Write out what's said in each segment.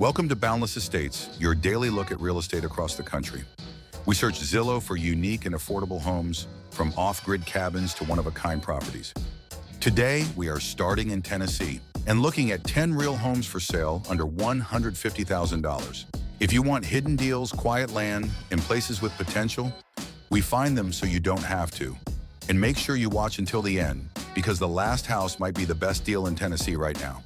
Welcome to Boundless Estates, your daily look at real estate across the country. We search Zillow for unique and affordable homes, from off-grid cabins to one-of-a-kind properties. Today, we are starting in Tennessee and looking at 10 real homes for sale under $150,000. If you want hidden deals, quiet land, and places with potential, we find them so you don't have to. And make sure you watch until the end, because the last house might be the best deal in Tennessee right now.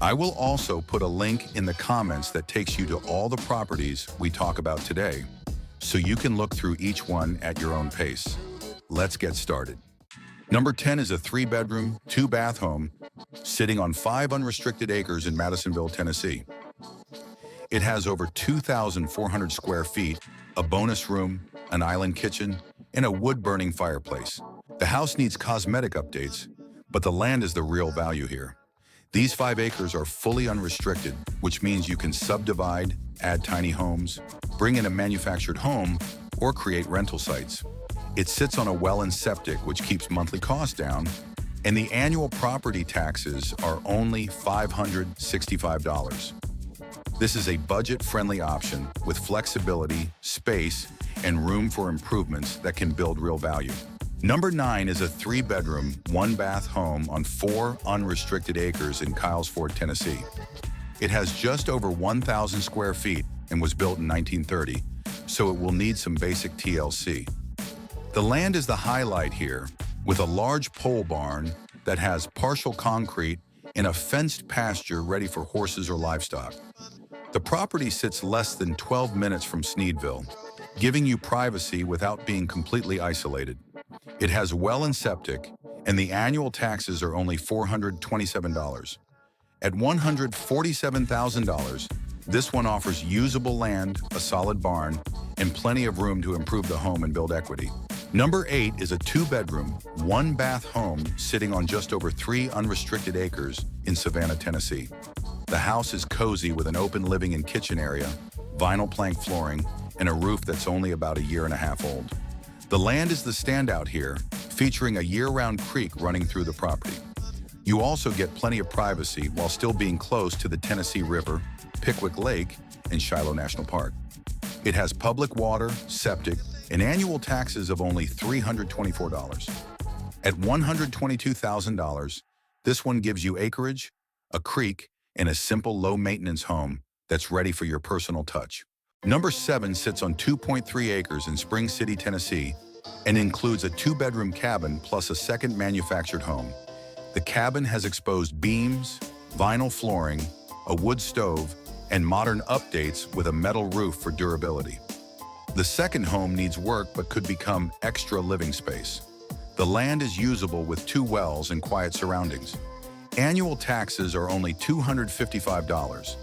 I will also put a link in the comments that takes you to all the properties we talk about today, so you can look through each one at your own pace. Let's get started. Number 10 is a 3-bedroom, 2-bath home sitting on 5 unrestricted acres in Madisonville, Tennessee. It has over 2,400 square feet, a bonus room, an island kitchen, and a wood-burning fireplace. The house needs cosmetic updates, but the land is the real value here. These 5 acres are fully unrestricted, which means you can subdivide, add tiny homes, bring in a manufactured home, or create rental sites. It sits on a well and septic, which keeps monthly costs down, and the annual property taxes are only $565. This is a budget-friendly option with flexibility, space, and room for improvements that can build real value. Number 9 is a 3-bedroom, 1-bath home on 4 unrestricted acres in Kylesford, Tennessee. It has just over 1,000 square feet and was built in 1930, so it will need some basic TLC. The land is the highlight here, with a large pole barn that has partial concrete and a fenced pasture ready for horses or livestock. The property sits less than 12 minutes from Sneedville, giving you privacy without being completely isolated. It has well and septic, and the annual taxes are only $427. At $147,000, this one offers usable land, a solid barn, and plenty of room to improve the home and build equity. Number 8 is a 2-bedroom, 1-bath home sitting on just over 3 unrestricted acres in Savannah, Tennessee. The house is cozy with an open living and kitchen area, vinyl plank flooring, and a roof that's only about a year and a half old. The land is the standout here, featuring a year-round creek running through the property. You also get plenty of privacy while still being close to the Tennessee River, Pickwick Lake, and Shiloh National Park. It has public water, septic, and annual taxes of only $324. At $122,000, this one gives you acreage, a creek, and a simple low-maintenance home that's ready for your personal touch. Number 7 sits on 2.3 acres in Spring City, Tennessee, and includes a 2-bedroom cabin plus a second manufactured home. The cabin has exposed beams, vinyl flooring, a wood stove, and modern updates with a metal roof for durability. The second home needs work but could become extra living space. The land is usable with 2 wells and quiet surroundings. Annual taxes are only $255.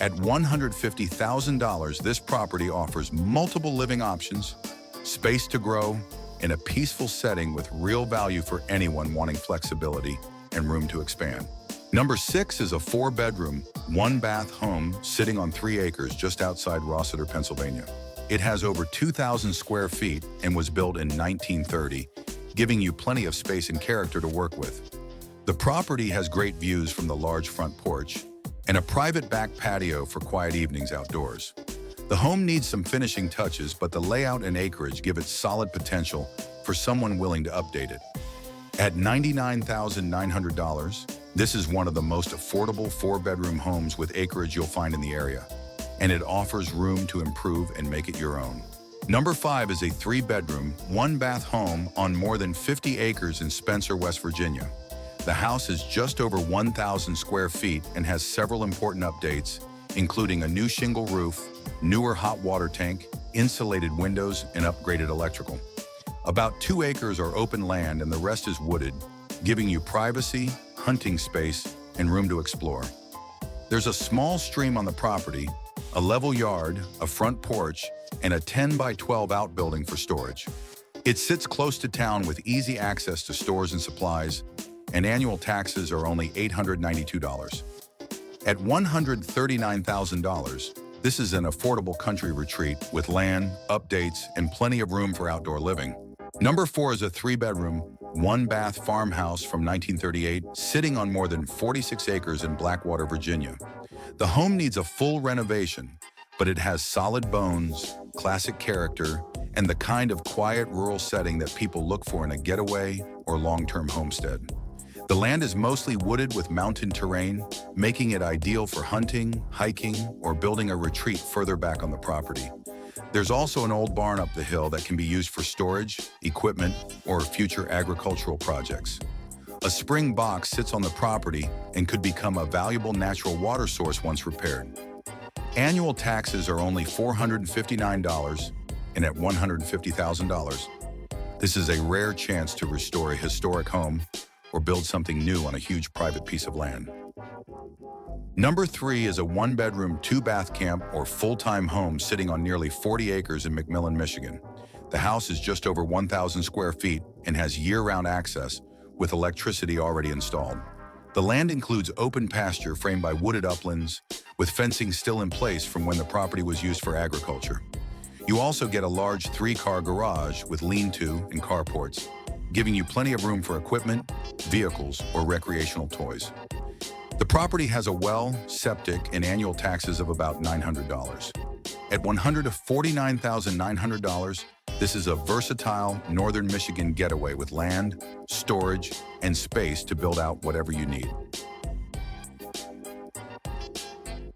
At $150,000, this property offers multiple living options, space to grow, and a peaceful setting with real value for anyone wanting flexibility and room to expand. Number 6 is a 4-bedroom, 1-bath home sitting on 3 acres just outside Rossiter, Pennsylvania. It has over 2,000 square feet and was built in 1930, giving you plenty of space and character to work with. The property has great views from the large front porch and a private back patio for quiet evenings outdoors. The home needs some finishing touches, but the layout and acreage give it solid potential for someone willing to update it. At $99,900, this is one of the most affordable 4-bedroom homes with acreage you'll find in the area, and it offers room to improve and make it your own. Number 5 is a 3-bedroom, 1-bath home on more than 50 acres in Spencer, West Virginia. The house is just over 1,000 square feet and has several important updates, including a new shingle roof, newer hot water tank, insulated windows, and upgraded electrical. About 2 acres are open land and the rest is wooded, giving you privacy, hunting space, and room to explore. There's a small stream on the property, a level yard, a front porch, and a 10 by 12 outbuilding for storage. It sits close to town with easy access to stores and supplies, and annual taxes are only $892. At $139,000, this is an affordable country retreat with land, updates, and plenty of room for outdoor living. Number 4 is a 3-bedroom, one-bath farmhouse from 1938, sitting on more than 46 acres in Blackwater, Virginia. The home needs a full renovation, but it has solid bones, classic character, and the kind of quiet rural setting that people look for in a getaway or long-term homestead. The land is mostly wooded with mountain terrain, making it ideal for hunting, hiking, or building a retreat further back on the property. There's also an old barn up the hill that can be used for storage, equipment, or future agricultural projects. A spring box sits on the property and could become a valuable natural water source once repaired. Annual taxes are only $459, and at $150,000, this is a rare chance to restore a historic home or build something new on a huge private piece of land. Number 3 is a one-bedroom, two-bath camp or full-time home sitting on nearly 40 acres in McMillan, Michigan. The house is just over 1,000 square feet and has year-round access with electricity already installed. The land includes open pasture framed by wooded uplands, with fencing still in place from when the property was used for agriculture. You also get a large 3-car garage with lean-to and carports, giving you plenty of room for equipment, vehicles, or recreational toys. The property has a well, septic, and annual taxes of about $900. At $149,900, this is a versatile northern Michigan getaway with land, storage, and space to build out whatever you need.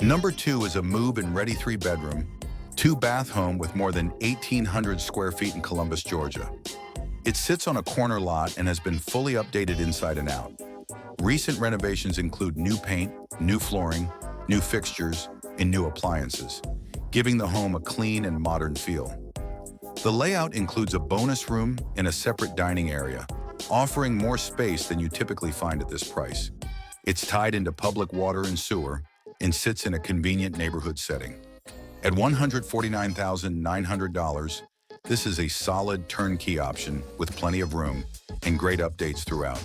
Number 2 is a move-in ready 3-bedroom, 2-bath home with more than 1,800 square feet in Columbus, Georgia. It sits on a corner lot and has been fully updated inside and out. Recent renovations include new paint, new flooring, new fixtures, and new appliances, giving the home a clean and modern feel. The layout includes a bonus room and a separate dining area, offering more space than you typically find at this price. It's tied into public water and sewer and sits in a convenient neighborhood setting. At $149,900, this is a solid turnkey option with plenty of room and great updates throughout.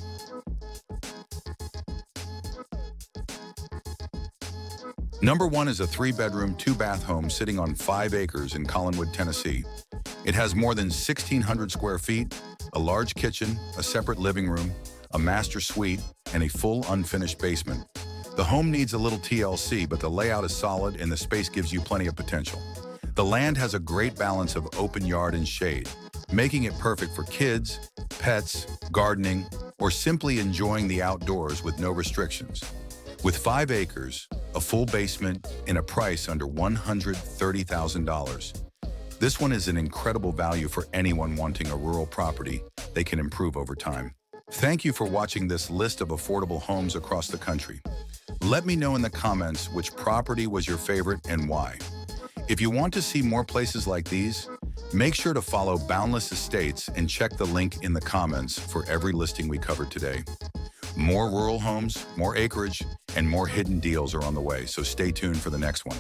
Number 1 is a 3-bedroom, 2-bath home sitting on 5 acres in Collinwood, Tennessee. It has more than 1,600 square feet, a large kitchen, a separate living room, a master suite, and a full unfinished basement. The home needs a little TLC, but the layout is solid and the space gives you plenty of potential. The land has a great balance of open yard and shade, making it perfect for kids, pets, gardening, or simply enjoying the outdoors with no restrictions. With 5 acres, a full basement, and a price under $130,000, this one is an incredible value for anyone wanting a rural property they can improve over time. Thank you for watching this list of affordable homes across the country. Let me know in the comments which property was your favorite and why. If you want to see more places like these, make sure to follow Boundless Estates and check the link in the comments for every listing we covered today. More rural homes, more acreage, and more hidden deals are on the way, so stay tuned for the next one.